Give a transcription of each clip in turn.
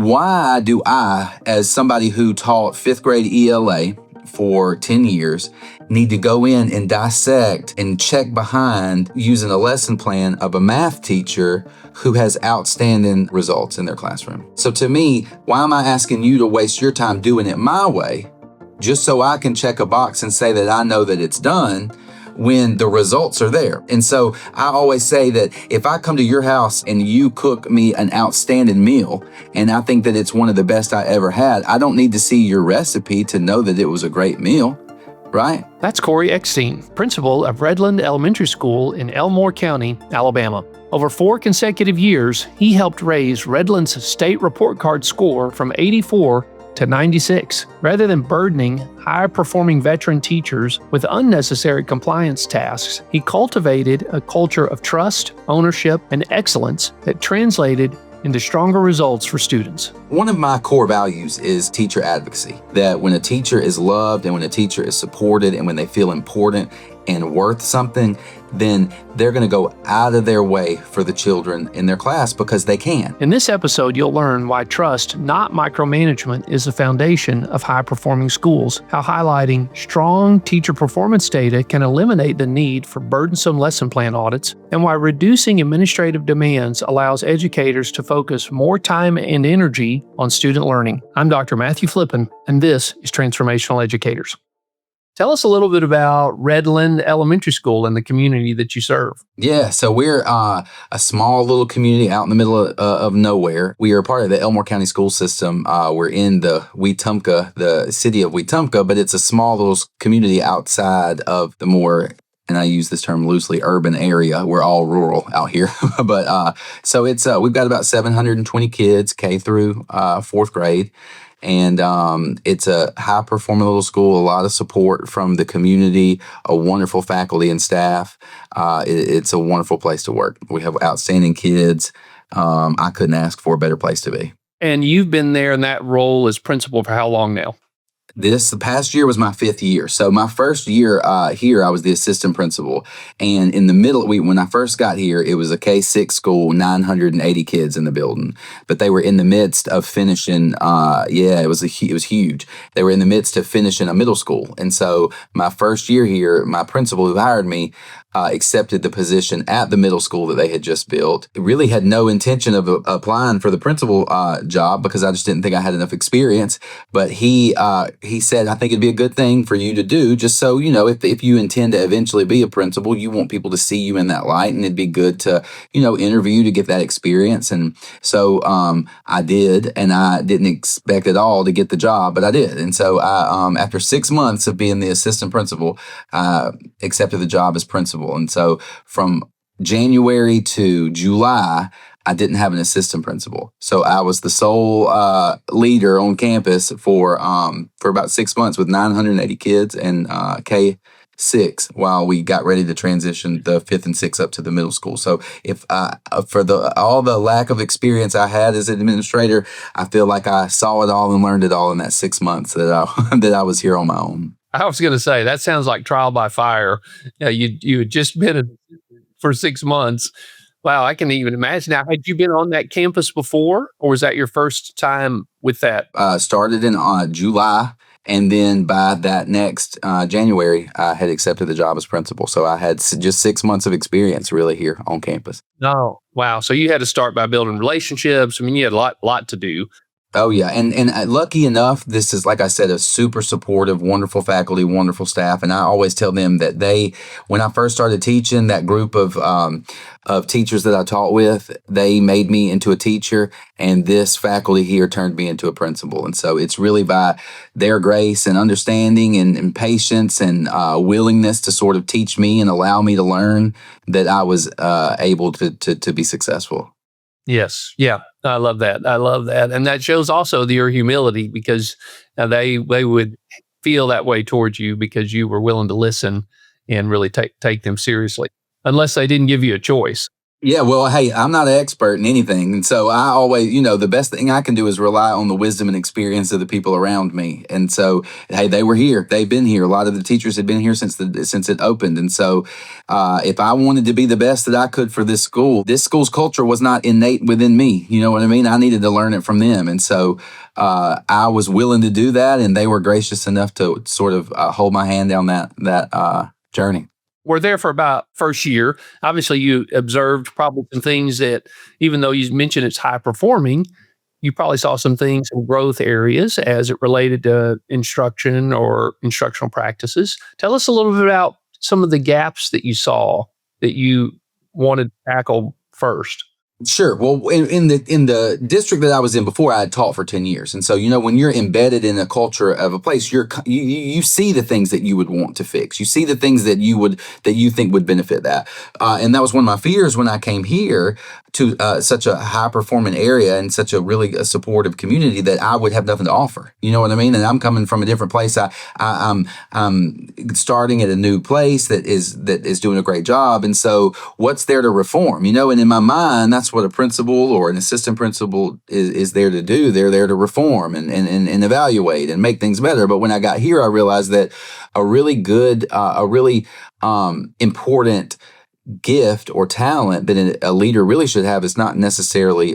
why do I, as somebody who taught fifth grade ELA for 10 years, need to go in and dissect and check behind using a lesson plan of a math teacher who has outstanding results in their classroom? So to me, why am I asking you to waste your time doing it my way just so I can check a box and say that I know that it's done when the results are there? And so I always say that if I come to your house and you cook me an outstanding meal and I think that it's one of the best I ever had, I don't need to see your recipe to know that it was a great meal, right? That's Cory Eckstein, principal of Redland Elementary School in Elmore County, Alabama. Over 4 consecutive years, he helped raise Redland's state report card score from 84 to 96. Rather than burdening high-performing veteran teachers with unnecessary compliance tasks, he cultivated a culture of trust, ownership, and excellence that translated into stronger results for students. One of my core values is teacher advocacy, that when a teacher is loved and when a teacher is supported and when they feel important and worth something, then they're going to go out of their way for the children in their class because they can. In this episode, you'll learn why trust, not micromanagement, is the foundation of high-performing schools, how highlighting strong teacher performance data can eliminate the need for burdensome lesson plan audits, and why reducing administrative demands allows educators to focus more time and energy on student learning. I'm Dr. Matthew Flippen, and this is Transformational Educators. Tell us a little bit about Redland Elementary School and the community that you serve. Yeah, so we're a small little community out in the middle of nowhere. We are part of the Elmore County school system. We're in the city of Wetumpka, but it's a small little community outside of the more, and I use this term loosely, urban area. We're all rural out here. But so it's we've got about 720 kids, K through 4th grade. And it's a high-performing little school, a lot of support from the community, a wonderful faculty and staff. It's a wonderful place to work. We have outstanding kids. I couldn't ask for a better place to be. And you've been there in that role as principal for how long now? The past year was my 5th year. So my first year here, I was the assistant principal. And in the middle, when I first got here, it was a K-6 school, 980 kids in the building. But they were in the midst of finishing, it was huge. They were in the midst of finishing a middle school. And so my first year here, my principal who hired me accepted the position at the middle school that they had just built. Really had no intention of applying for the principal job because I just didn't think I had enough experience. But he said, I think it'd be a good thing for you to do, just so, if you intend to eventually be a principal, you want people to see you in that light, and it'd be good to, interview to get that experience. And so I did, and I didn't expect at all to get the job, but I did. And so I, after 6 months of being the assistant principal, I accepted the job as principal. And so from January to July, I didn't have an assistant principal. So I was the sole leader on campus for about 6 months with 980 kids and K-6 while we got ready to transition the 5th and 6th up to the middle school. So if for all the lack of experience I had as an administrator, I feel like I saw it all and learned it all in that 6 months that I was here on my own. I was going to say, that sounds like trial by fire. You had just been for 6 months. Wow, I can even imagine. Now, had you been on that campus before, or was that your first time with that? Started in July, and then by that next January, I had accepted the job as principal. So I had just 6 months of experience really here on campus. Oh, wow. So you had to start by building relationships. I mean, you had a lot to do. Oh, yeah. And lucky enough, this is, like I said, a super supportive, wonderful faculty, wonderful staff. And I always tell them that when I first started teaching, that group of teachers that I taught with, they made me into a teacher. And this faculty here turned me into a principal. And so it's really by their grace and understanding and patience and willingness to sort of teach me and allow me to learn that I was able to be successful. Yes. Yeah. I love that. And that shows also your humility, because they would feel that way towards you because you were willing to listen and really take them seriously, unless they didn't give you a choice. Yeah, well, hey, I'm not an expert in anything. And so I always, the best thing I can do is rely on the wisdom and experience of the people around me. And so, hey, they were here. They've been here. A lot of the teachers had been here since it opened. And so, if I wanted to be the best that I could for this school's culture was not innate within me. You know what I mean? I needed to learn it from them. And so, I was willing to do that, and they were gracious enough to sort of hold my hand down that journey. We're there for about first year. Obviously, you observed probably some things that, even though you mentioned it's high performing, you probably saw some things in growth areas as it related to instruction or instructional practices. Tell us a little bit about some of the gaps that you saw that you wanted to tackle first. Sure. Well, in the district that I was in before, I had taught for 10 years, and so when you're embedded in a culture of a place, you see the things that you would want to fix. You see the things that you think would benefit that, and that was one of my fears when I came here to such a high performing area and such a really supportive community, that I would have nothing to offer. You know what I mean? And I'm coming from a different place. I'm starting at a new place that is doing a great job, and so what's there to reform? And in my mind, that's what a principal or an assistant principal is there to do. They're there to reform and evaluate and make things better. But when I got here, I realized that a really important gift or talent that a leader really should have is not necessarily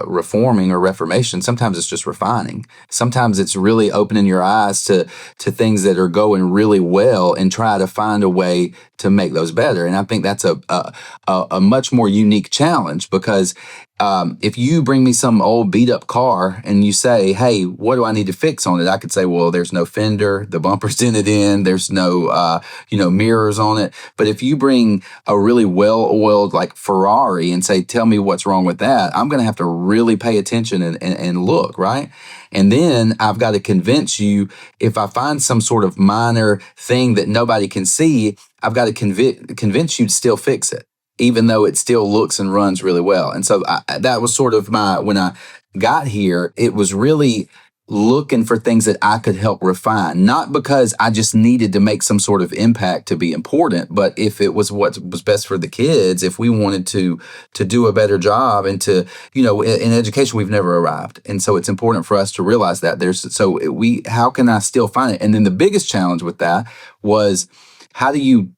reforming or reformation. Sometimes it's just refining. Sometimes it's really opening your eyes to things that are going really well and try to find a way to make those better. And I think that's a much more unique challenge, because if you bring me some old beat up car and you say, hey, what do I need to fix on it? I could say, well, there's no fender, the bumper's dented in, there's no, mirrors on it. But if you bring a really well oiled like Ferrari and say, tell me what's wrong with that, I'm going to have to really pay attention and look, right? And then I've got to convince you, if I find some sort of minor thing that nobody can see, I've got to convince you to still fix it, even though it still looks and runs really well. And so that was sort of when I got here, it was really looking for things that I could help refine, not because I just needed to make some sort of impact to be important, but if it was what was best for the kids, if we wanted to do a better job and to, in education, we've never arrived. And so it's important for us to realize that how can I still find it? And then the biggest challenge with that was, how do you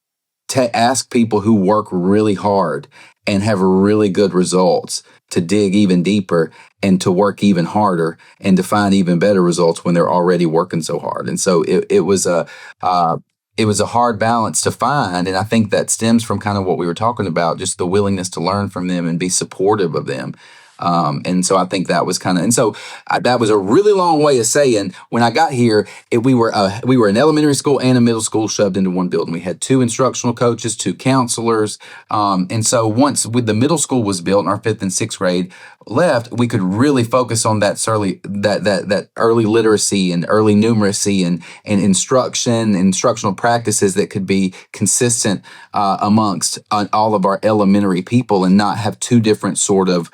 ask people who work really hard and have really good results to dig even deeper and to work even harder and to find even better results when they're already working so hard? And so it was a hard balance to find. And I think that stems from kind of what we were talking about, just the willingness to learn from them and be supportive of them. And so I think that was that was a really long way of saying, when I got here, we were an elementary school and a middle school shoved into one building. We had 2 instructional coaches, 2 counselors. And so once the middle school was built and our 5th and 6th grade left, we could really focus on that early literacy and early numeracy and instructional practices that could be consistent amongst all of our elementary people, and not have 2 different sort of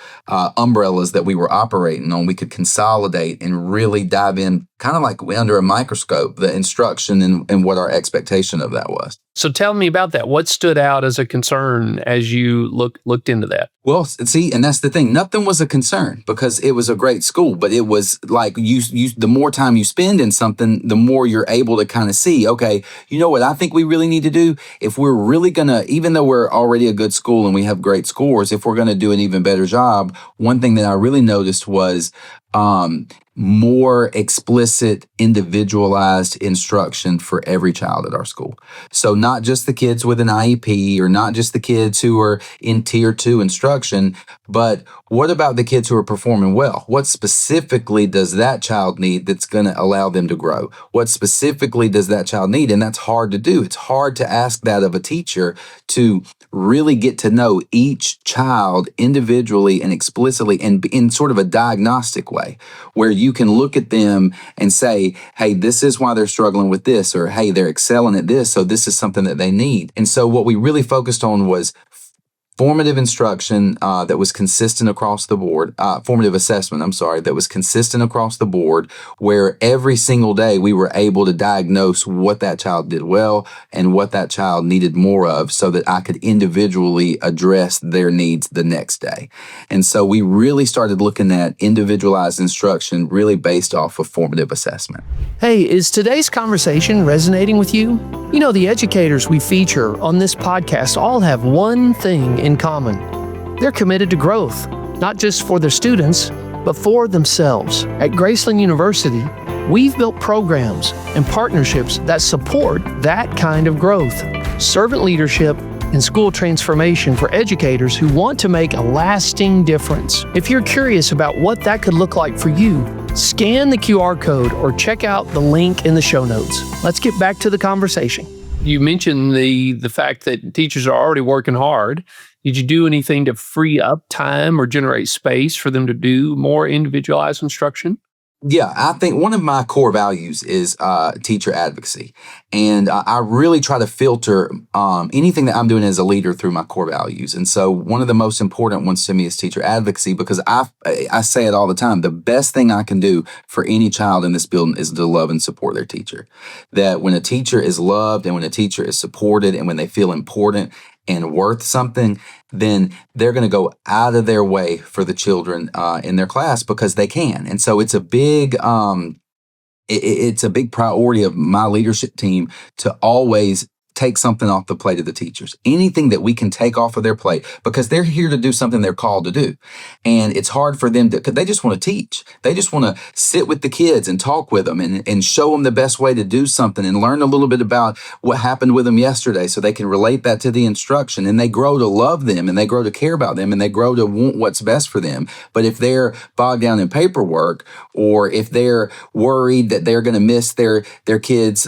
umbrellas that we were operating on. We could consolidate and really dive in, kind of like under a microscope, the instruction and what our expectation of that was. So tell me about that. What stood out as a concern as you looked into that? Well, see, and that's the thing. Nothing was a concern because it was a great school, but it was like the more time you spend in something, the more you're able to kind of see, okay, you know what I think we really need to do? If we're really going to, even though we're already a good school and we have great scores, if we're going to do an even better job, one thing that I really noticed was more explicit, individualized instruction for every child at our school. So not just the kids with an IEP, or not just the kids who are in tier 2 instruction, but what about the kids who are performing well? What specifically does that child need that's going to allow them to grow? What specifically does that child need? And that's hard to do. It's hard to ask that of a teacher, to really get to know each child individually and explicitly, and in sort of a diagnostic way, where you can look at them and say, hey, this is why they're struggling with this, or hey, they're excelling at this, so this is something that they need. And so what we really focused on was formative instruction that was consistent across the board, formative assessment, that was consistent across the board, where every single day we were able to diagnose what that child did well and what that child needed more of so that I could individually address their needs the next day. And so we really started looking at individualized instruction really based off of formative assessment. Hey, is today's conversation resonating with you? You know, the educators we feature on this podcast all have one thing in common. They're committed to growth, not just for their students, but for themselves. At Graceland University, we've built programs and partnerships that support that kind of growth. Servant leadership and school transformation for educators who want to make a lasting difference. If you're curious about what that could look like for you, scan the QR code or check out the link in the show notes. Let's get back to the conversation. You mentioned the fact that teachers are already working hard. Did you do anything to free up time or generate space for them to do more individualized instruction? Yeah, I think one of my core values is teacher advocacy. And I really try to filter anything that I'm doing as a leader through my core values. And so one of the most important ones to me is teacher advocacy, because I say it all the time. The best thing I can do for any child in this building is to love and support their teacher. That when a teacher is loved and when a teacher is supported and when they feel important and worth something, then they're going to go out of their way for the children in their class because they can. And so it's a big it's a big priority of my leadership team to always take something off the plate of the teachers. Anything that we can take off of their plate, because they're here to do something they're called to do. And it's hard for them because they just want to teach. They just want to sit with the kids and talk with them and show them the best way to do something and learn a little bit about what happened with them yesterday so they can relate that to the instruction. And they grow to love them and they grow to care about them and they grow to want what's best for them. But if they're bogged down in paperwork, or if they're worried that they're going to miss their kids,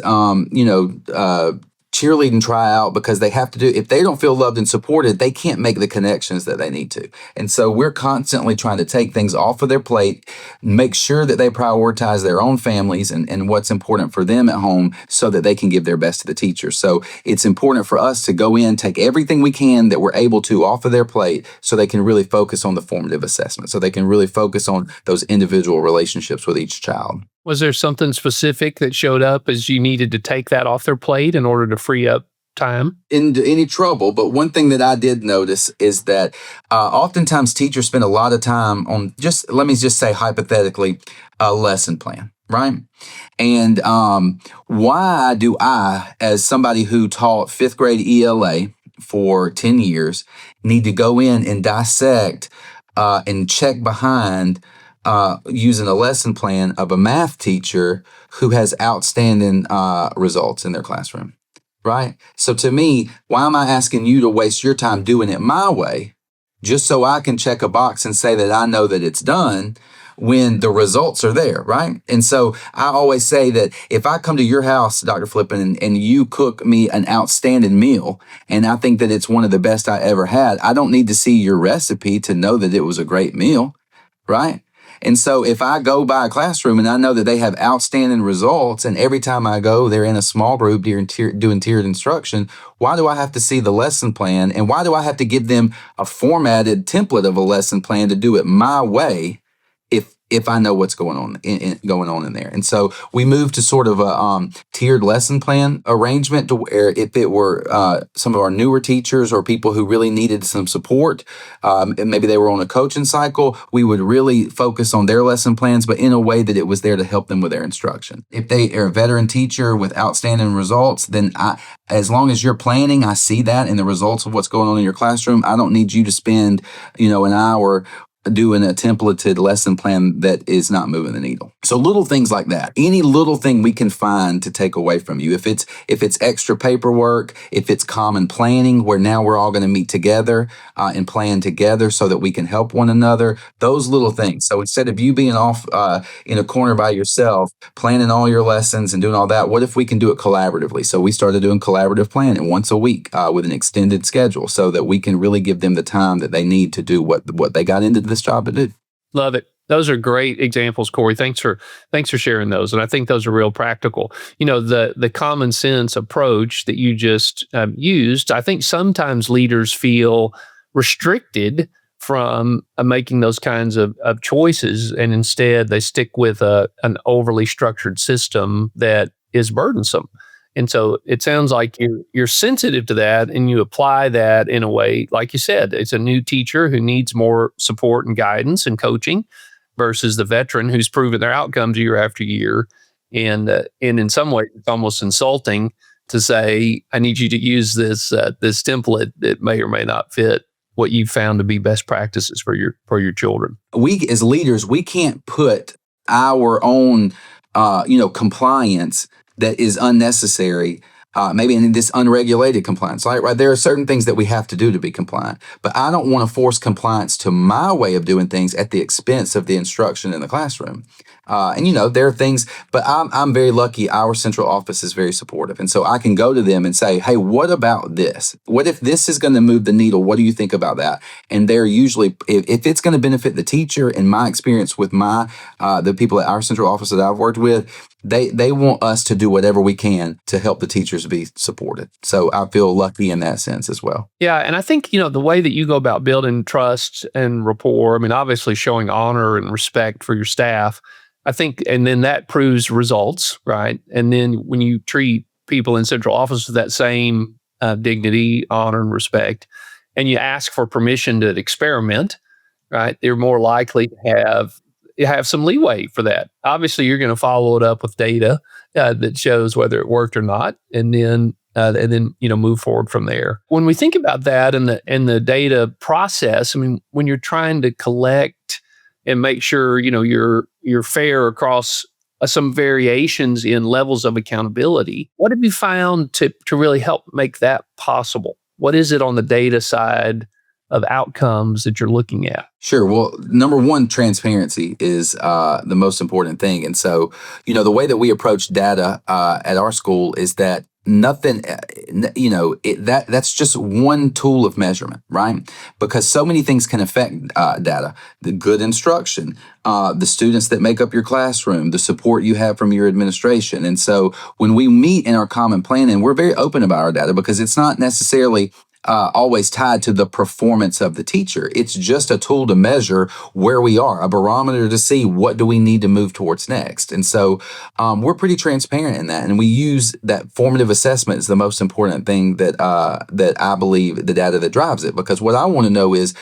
cheerleading tryout because they have to do, if they don't feel loved and supported, they can't make the connections that they need to. And so we're constantly trying to take things off of their plate, make sure that they prioritize their own families and what's important for them at home so that they can give their best to the teachers. So it's important for us to go in, take everything we can that we're able to off of their plate so they can really focus on the formative assessment, so they can really focus on those individual relationships with each child. Was there something specific that showed up as you needed to take that off their plate in order to free up time? Into any trouble, but one thing that I did notice is that oftentimes teachers spend a lot of time on let me just say hypothetically, a lesson plan, right? And why do I, as somebody who taught fifth grade ELA for 10 years, need to go in and dissect and check behind using a lesson plan of a math teacher who has outstanding results in their classroom, right? So to me, why am I asking you to waste your time doing it my way just so I can check a box and say that I know that it's done when the results are there, right? And so I always say that if I come to your house, Dr. Flippin, and you cook me an outstanding meal, and I think that it's one of the best I ever had, I don't need to see your recipe to know that it was a great meal, right? And so if I go by a classroom and I know that they have outstanding results, and every time I go, they're in a small group doing tiered instruction, why do I have to see the lesson plan? And why do I have to give them a formatted template of a lesson plan to do it my way if I know what's going on in there? And so we moved to sort of a tiered lesson plan arrangement to where if it were some of our newer teachers or people who really needed some support, and maybe they were on a coaching cycle, we would really focus on their lesson plans, but in a way that it was there to help them with their instruction. If they are a veteran teacher with outstanding results, then as long as you're planning, I see that in the results of what's going on in your classroom. I don't need you to spend, an hour doing a templated lesson plan that is not moving the needle. So little things like that, any little thing we can find to take away from you. If it's extra paperwork, if it's common planning where now we're all going to meet together and plan together so that we can help one another, those little things. So instead of you being off in a corner by yourself, planning all your lessons and doing all that, what if we can do it collaboratively? So we started doing collaborative planning once a week with an extended schedule so that we can really give them the time that they need to do what they got into this job to do. Love it. Those are great examples, Cory. Thanks for sharing those. And I think those are real practical. The common sense approach that you just used, I think sometimes leaders feel restricted from making those kinds of choices, and instead they stick with an overly structured system that is burdensome. And so it sounds like you're sensitive to that, and you apply that in a way, like you said, it's a new teacher who needs more support and guidance and coaching versus the veteran who's proven their outcomes year after year. And in some ways, it's almost insulting to say, I need you to use this template that may or may not fit what you found to be best practices for your children. We as leaders, we can't put our own compliance that is unnecessary, maybe in this unregulated compliance. Right? There are certain things that we have to do to be compliant, but I don't want to force compliance to my way of doing things at the expense of the instruction in the classroom. There are things, but I'm very lucky. Our central office is very supportive. And so I can go to them and say, hey, what about this? What if this is going to move the needle? What do you think about that? And they're usually, if it's going to benefit the teacher, in my experience with the people at our central office that I've worked with, they want us to do whatever we can to help the teachers be supported. So I feel lucky in that sense as well. Yeah. And I think, the way that you go about building trust and rapport, I mean, obviously showing honor and respect for your staff, I think, and then that proves results, right? And then when you treat people in central office with that same dignity, honor, and respect, and you ask for permission to experiment, right? They're more likely to have some leeway for that. Obviously, you're going to follow it up with data that shows whether it worked or not, and then move forward from there. When we think about that and the data process, I mean, when you're trying to collect and make sure you're fair across some variations in levels of accountability, what have you found to really help make that possible? What is it on the data side of outcomes that you're looking at? Sure. Well, number one, transparency is the most important thing. And so, the way that we approach data at our school is that nothing, that's just one tool of measurement, right? Because so many things can affect data. The good instruction, the students that make up your classroom, the support you have from your administration. And so when we meet in our common planning, we're very open about our data because it's not necessarily always tied to the performance of the teacher. It's just a tool to measure where we are, a barometer to see what do we need to move towards next. And so we're pretty transparent in that. And we use that formative assessment is the most important thing that I believe the data that drives it. Because what I want to know is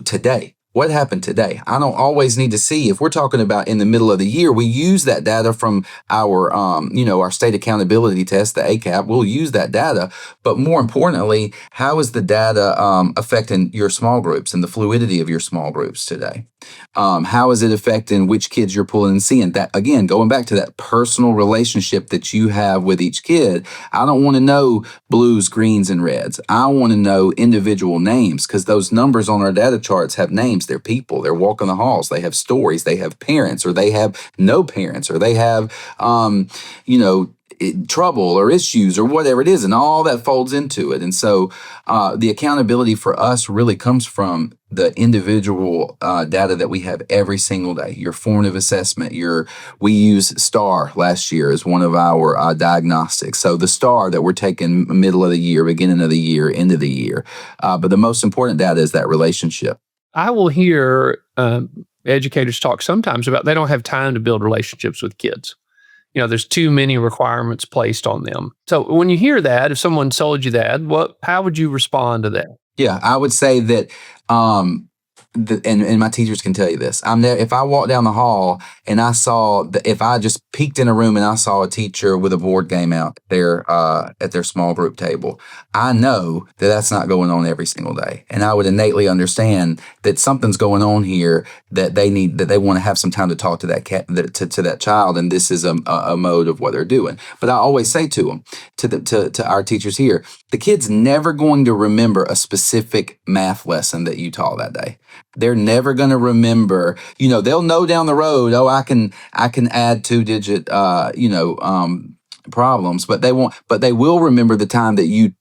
today, what happened today? I don't always need to see. If we're talking about in the middle of the year, we use that data from our state accountability test, the ACAP. We'll use that data. But more importantly, how is the data affecting your small groups and the fluidity of your small groups today? How is it affecting which kids you're pulling and seeing? That, again, going back to that personal relationship that you have with each kid, I don't want to know blues, greens, and reds. I want to know individual names because those numbers on our data charts have names. They're people. They're walking the halls. They have stories. They have parents, or they have no parents, or they have, trouble or issues or whatever it is, and all that folds into it. And so the accountability for us really comes from the individual data that we have every single day. Your formative assessment, we use STAR last year as one of our diagnostics. So the STAR that we're taking middle of the year, beginning of the year, end of the year. But the most important data is that relationship. I will hear educators talk sometimes about they don't have time to build relationships with kids. There's too many requirements placed on them. So when you hear that, if someone told you that, how would you respond to that? Yeah, I would say that, and my teachers can tell you this. If I walk down the hall and if I just peeked in a room and I saw a teacher with a board game out there at their small group table, I know that that's not going on every single day, and I would innately understand that something's going on here that they want to have some time to talk to that child, and this is a mode of what they're doing. But I always say to them, to our teachers here, the kid's never going to remember a specific math lesson that you taught that day. They're never going to remember, they'll know down the road, I can add 2-digit, problems, but they will remember the time that you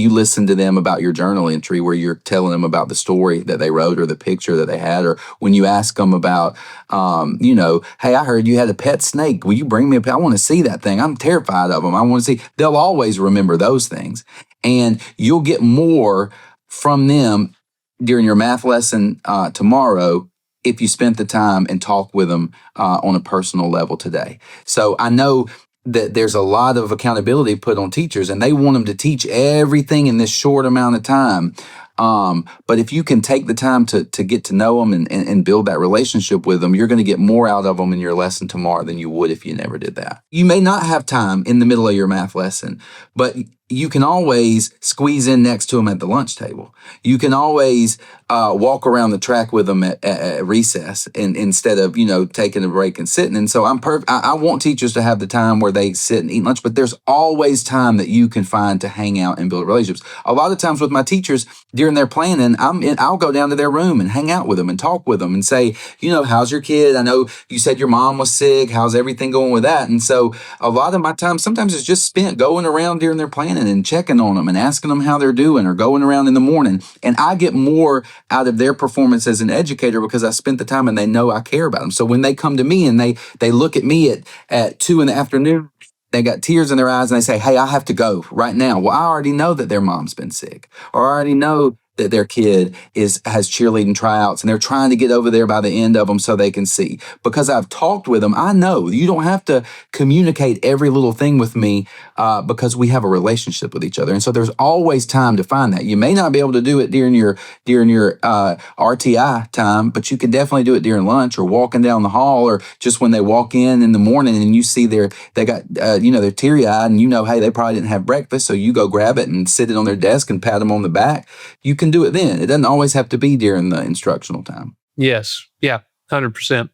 listened to them about your journal entry where you're telling them about the story that they wrote or the picture that they had, or when you ask them about, hey, I heard you had a pet snake. Will you bring me a pet? I want to see that thing. I'm terrified of them. I want to see. They'll always remember those things, and you'll get more from them during your math lesson tomorrow if you spent the time and talked with them on a personal level today. So I know that there's a lot of accountability put on teachers, and they want them to teach everything in this short amount of time. But if you can take the time to get to know them and build that relationship with them, you're going to get more out of them in your lesson tomorrow than you would if you never did that. You may not have time in the middle of your math lesson, but you can always squeeze in next to them at the lunch table. You can always walk around the track with them at recess instead of, taking a break and sitting. And so I want teachers to have the time where they sit and eat lunch, but there's always time that you can find to hang out and build relationships. A lot of times with my teachers during their planning, I'll go down to their room and hang out with them and talk with them and say, how's your kid? I know you said your mom was sick. How's everything going with that? And so a lot of my time sometimes is just spent going around during their planning and checking on them and asking them how they're doing, or going around in the morning. And I get more out of their performance as an educator because I spent the time and they know I care about them. So when they come to me and they look at me at 2 p.m, they got tears in their eyes and they say, hey, I have to go right now. Well, I already know that their mom's been sick, or I already know that their kid has cheerleading tryouts and they're trying to get over there by the end of them so they can see. Because I've talked with them, I know you don't have to communicate every little thing with me because we have a relationship with each other. And so there's always time to find that. You may not be able to do it during your RTI time, but you can definitely do it during lunch or walking down the hall, or just when they walk in the morning and you see they're teary-eyed and hey, they probably didn't have breakfast, so you go grab it and sit it on their desk and pat them on the back. You can do it then. It doesn't always have to be during the instructional time. Yes. Yeah. 100%.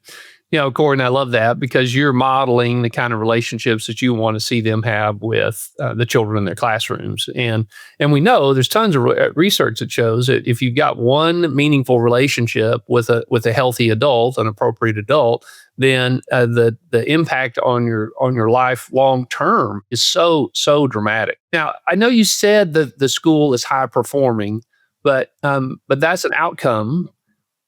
Cory, and I love that because you're modeling the kind of relationships that you want to see them have with the children in their classrooms. And we know there's tons of research that shows that if you've got one meaningful relationship with a healthy adult, an appropriate adult, then the impact on your life long term is so dramatic. Now, I know you said that the school is high performing, but that's an outcome.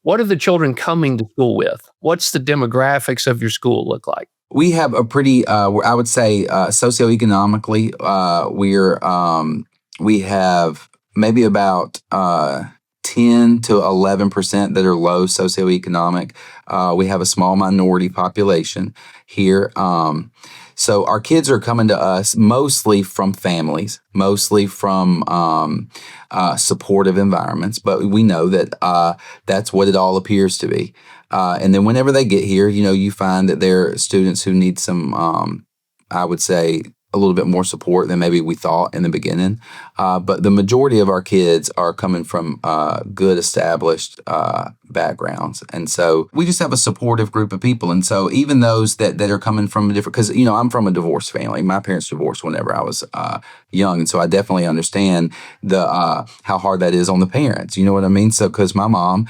What are the children coming to school with? What's the demographics of your school look like? We have a pretty, I would say, socioeconomically, we have maybe about 10 to 11% that are low socioeconomic. We have a small minority population here. So our kids are coming to us mostly from families, mostly from supportive environments, but we know that that's what it all appears to be. And then whenever they get here, you find that they're students who need some, I would say, a little bit more support than maybe we thought in the beginning. But the majority of our kids are coming from good established backgrounds. And so we just have a supportive group of people. And so even those that are coming from a different, because, I'm from a divorced family. My parents divorced whenever I was young. And so I definitely understand how hard that is on the parents. You know what I mean? So, because my mom,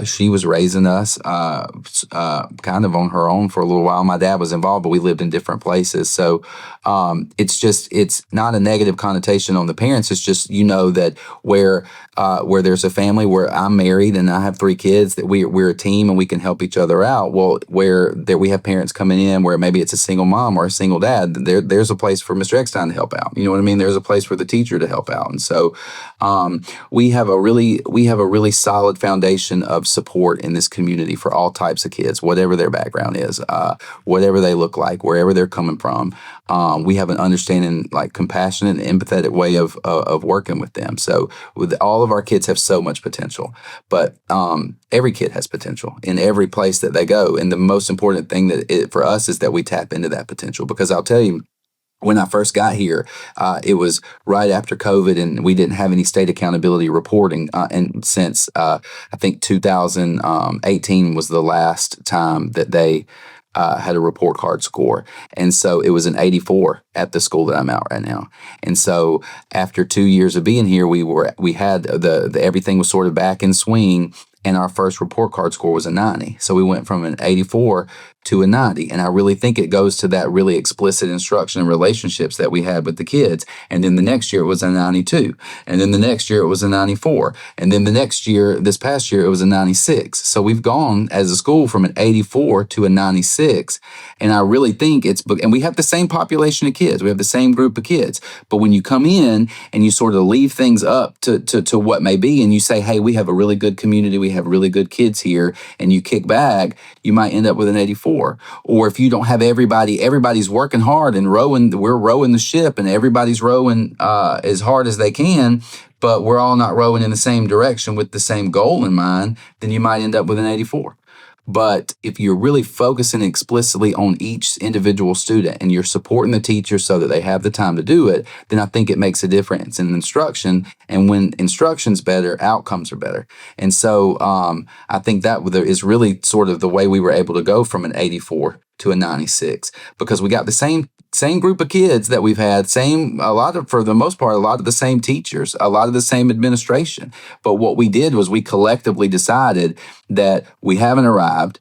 she was raising us kind of on her own for a little while. My dad was involved, but we lived in different places. So it's not a negative connotation on the parents. It's just, that where there's a family where I'm married and I have 3 kids, that we're a team and we can help each other out. Well, where we have parents coming in where maybe it's a single mom or a single dad, there's a place for Mr. Eckstein to help out. You know what I mean? There's a place for the teacher to help out. And so we have a really solid foundation of support in this community for all types of kids, whatever their background is, whatever they look like, wherever they're coming from. We have an understanding, like compassionate and empathetic way of working with them. So with all of our kids have so much potential, but every kid has potential in every place that they go. And the most important thing for us is that we tap into that potential, because I'll tell you, when I first got here, it was right after COVID, and we didn't have any state accountability reporting. And since I think 2018 was the last time that they had a report card score. And so it was an 84 at the school that I'm at right now. And so after 2 years of being here, we had the everything was sort of back in swing. and our first report card score was a 90. So we went from an 84 to a 90. And I really think it goes to that really explicit instruction and relationships that we had with the kids. And then the next year it was a 92. And then the next year it was a 94. And then the next year, this past year, it was a 96. So we've gone as a school from an 84 to a 96. And I really think and we have the same population of kids. We have the same group of kids. But when you come in and you sort of leave things up to what may be, and you say, hey, we have a really good community, we have really good kids here, and you kick back, you might end up with an 84. Or if you don't have everybody's working hard and we're rowing the ship, and everybody's rowing as hard as they can, but we're all not rowing in the same direction with the same goal in mind, then you might end up with an 84. But if you're really focusing explicitly on each individual student and you're supporting the teacher so that they have the time to do it, then I think it makes a difference in instruction. And when instruction's better, outcomes are better. And so I think that is really sort of the way we were able to go from an 84 to a 96, because we got the same group of kids that we've had, for the most part, a lot of the same teachers, a lot of the same administration. But what we did was we collectively decided that we haven't arrived.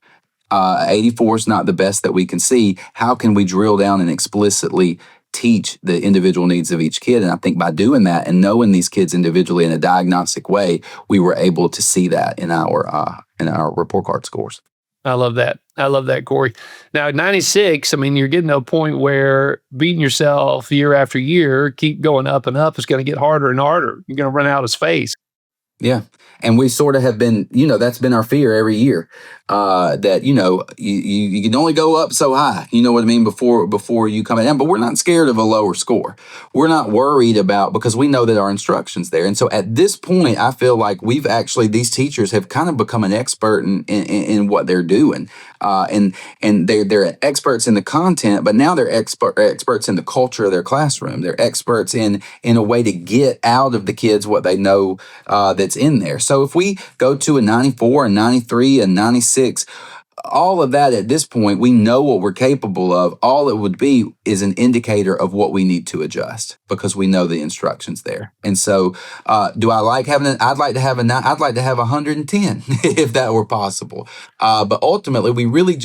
84 is not the best that we can see. How can we drill down and explicitly teach the individual needs of each kid? And I think by doing that and knowing these kids individually in a diagnostic way, we were able to see that in our report card scores. I love that, Cory. Now, at 96, I mean, you're getting to a point where beating yourself year after year, keep going up and up, is going to get harder and harder. You're going to run out of space. Yeah. And we sort of have been, that's been our fear every year, that, you can only go up so high, you know what I mean, before you come down. But we're not scared of a lower score. We're not worried because we know that our instruction's there. And so at this point, I feel like these teachers have kind of become an expert in what they're doing. And they're experts in the content, but now they're experts in the culture of their classroom. They're experts in a way to get out of the kids what they know that's in there. So if we go to a 94, a 93, a 96, all of that at this point, we know what we're capable of. All it would be is an indicator of what we need to adjust, because we know the instruction's there. And so, do I like having I'd like to have 110 if that were possible. But ultimately, we really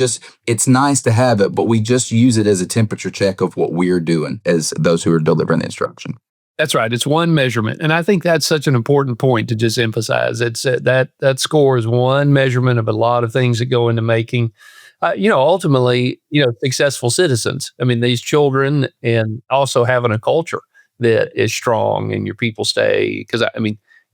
it's nice to have it, but we just use it as a temperature check of what we're doing as those who are delivering the instruction. That's right. It's one measurement. And I think that's such an important point to just emphasize. It's that score is one measurement of a lot of things that go into making, ultimately, successful citizens. I mean, these children, and also having a culture that is strong and your people stay. Because,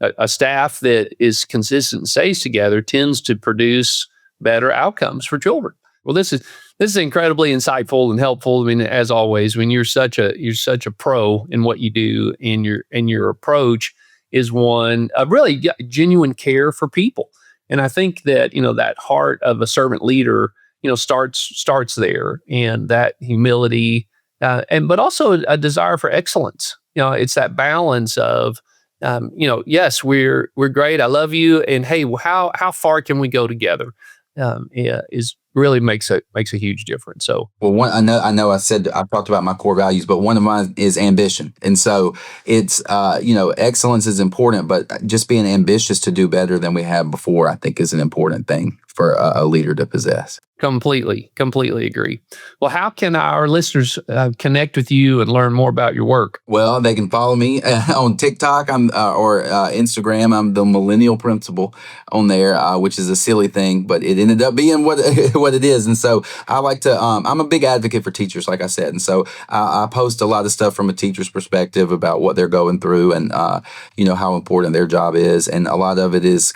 a staff that is consistent and stays together tends to produce better outcomes for children. Well, this is incredibly insightful and helpful. I mean, as always, when you're such a pro in what you do, and your approach is one of really genuine care for people. And I think that that heart of a servant leader starts there, and that humility, but also a desire for excellence. It's that balance of yes, we're great, I love you, and hey, how far can we go together? Is really makes a huge difference. So, well, I know I talked about my core values, but one of mine is ambition. And so it's, excellence is important, but just being ambitious to do better than we have before, I think, is an important thing for a leader to possess. Completely agree. Well, how can our listeners connect with you and learn more about your work? Well, they can follow me on TikTok or Instagram. I'm the Millennial Principal on there, which is a silly thing, but it ended up being what it is. And so I like to, I'm a big advocate for teachers, like I said. And so I post a lot of stuff from a teacher's perspective about what they're going through and, how important their job is. And a lot of it is,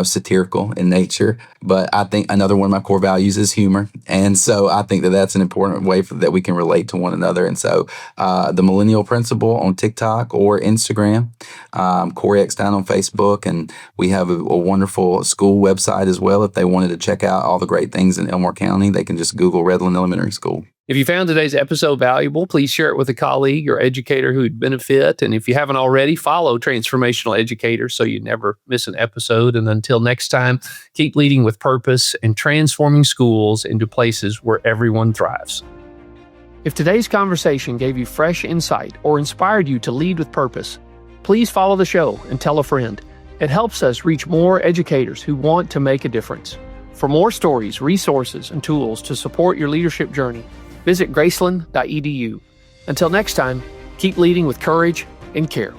satirical in nature. But I think another one of my core values is humor. And so I think that that's an important way that we can relate to one another. And so the Millennial Principal on TikTok or Instagram, Cory Eckstein on Facebook. And we have a wonderful school website as well. If they wanted to check out all the great things in Elmore County, they can just Google Redland Elementary School. If you found today's episode valuable, please share it with a colleague or educator who'd benefit. And if you haven't already, follow Transformational Educators so you never miss an episode. And until next time, keep leading with purpose and transforming schools into places where everyone thrives. If today's conversation gave you fresh insight or inspired you to lead with purpose, please follow the show and tell a friend. It helps us reach more educators who want to make a difference. For more stories, resources, and tools to support your leadership journey, visit graceland.edu. Until next time, keep leading with courage and care.